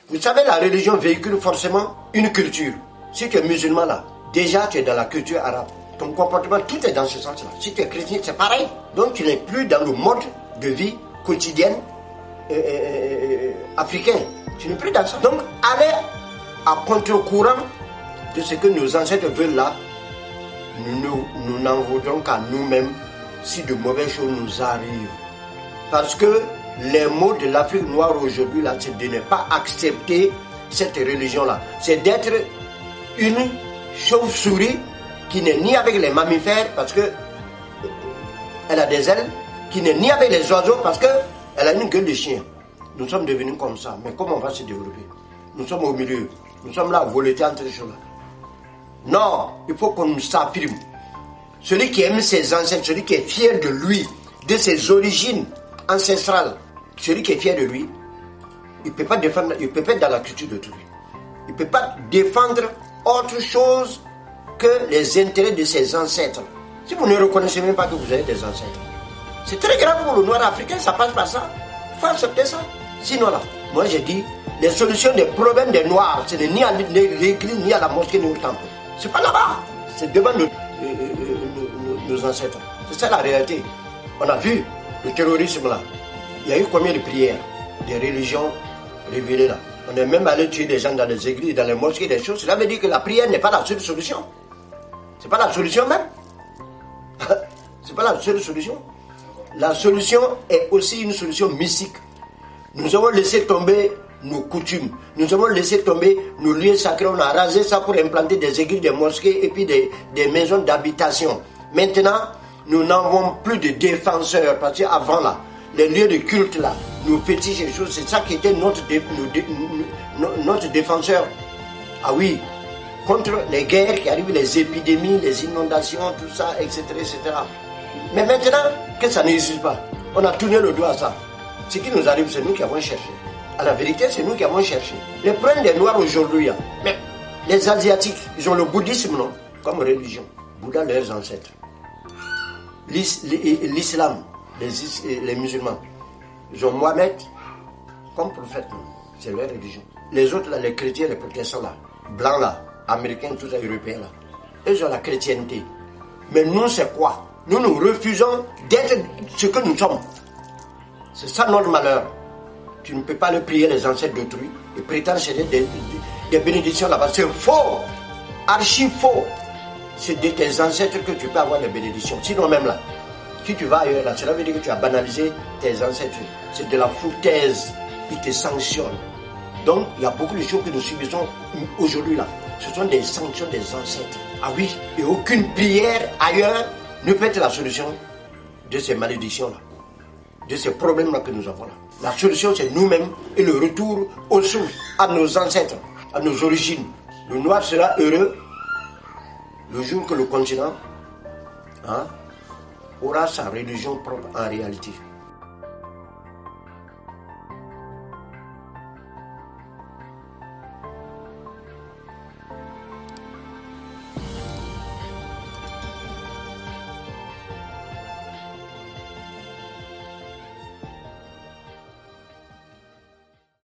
Vous savez, la religion véhicule forcément une culture. Si tu es musulman là, déjà tu es dans la culture arabe. Ton comportement, tout est dans ce sens-là. Si tu es chrétien, c'est pareil. Donc tu n'es plus dans le mode de vie quotidienne africain. Tu n'es plus dans ça. Donc aller à contre-courant de ce que nos ancêtres veulent là, nous n'en voudrons qu'à nous-mêmes si de mauvaises choses nous arrivent. Parce que les mots de l'Afrique noire aujourd'hui là, c'est de ne pas accepter cette religion-là. C'est d'être une chauve-souris qui n'est ni avec les mammifères parce que elle a des ailes, qui n'est ni avec les oiseaux parce que elle a une gueule de chien. Nous sommes devenus comme ça. Mais comment on va se développer? Nous sommes au milieu. Nous sommes là à voleter entre ces choses-là. Non, il faut qu'on s'affirme. Celui qui aime ses ancêtres, celui qui est fier de lui, de ses origines ancestrales, celui qui est fier de lui, il ne peut pas défendre, il peut pas être dans la culture d'autrui. Il ne peut pas défendre autre chose que les intérêts de ses ancêtres. Si vous ne reconnaissez même pas que vous avez des ancêtres, c'est très grave pour le noir africain, ça passe par ça. Il faut accepter ça. Sinon là, moi j'ai dit, les solutions des problèmes des noirs, ce n'est ni à l'église, ni à la mosquée, ni au temple. C'est pas là-bas, c'est devant nos ancêtres. C'est ça la réalité. On a vu le terrorisme là. Il y a eu combien de prières, des religions révélées là. On est même allé tuer des gens dans les églises, dans les mosquées, des choses. Cela veut dire que la prière n'est pas la seule solution. C'est pas la solution même. C'est pas la seule solution. La solution est aussi une solution mystique. Nous avons laissé tomber nos coutumes. Nous avons laissé tomber nos lieux sacrés. On a rasé ça pour implanter des églises, des mosquées et puis des maisons d'habitation. Maintenant, nous n'avons plus de défenseurs. Parce qu'avant là, les lieux de culte là, nos fétiches et choses, c'est ça qui était notre défenseur. Ah oui, contre les guerres qui arrivent, les épidémies, les inondations, tout ça, etc., etc. Mais maintenant, que ça n'existe pas. On a tourné le dos à ça. Ce qui nous arrive, c'est nous qui avons cherché. À la vérité, c'est nous qui avons cherché. Le problème des Noirs aujourd'hui, mais les Asiatiques, ils ont le bouddhisme, non, comme religion. Bouddha, leurs ancêtres. L'islam, les musulmans, ils ont Mohamed comme prophète, c'est leur religion. Les autres, là, les chrétiens, les protestants, là, blancs, là, américains, tous les européens, là, ils ont la chrétienté. Mais nous, c'est quoi? Nous, nous refusons d'être ce que nous sommes. C'est ça notre malheur. Tu ne peux pas le prier les ancêtres d'autrui et prétendre chercher des bénédictions là-bas. C'est faux, archi faux. C'est de tes ancêtres que tu peux avoir des bénédictions. Sinon même là, si tu vas ailleurs là, cela veut dire que tu as banalisé tes ancêtres. C'est de la foutaise. Ils te sanctionnent. Donc, il y a beaucoup de choses que nous subissons aujourd'hui là. Ce sont des sanctions des ancêtres. Ah oui, et aucune prière ailleurs ne peut être la solution de ces malédictions-là, de ces problèmes-là que nous avons là. La solution, c'est nous-mêmes et le retour aux sources, à nos ancêtres, à nos origines. Le noir sera heureux le jour que le continent aura sa religion propre en réalité.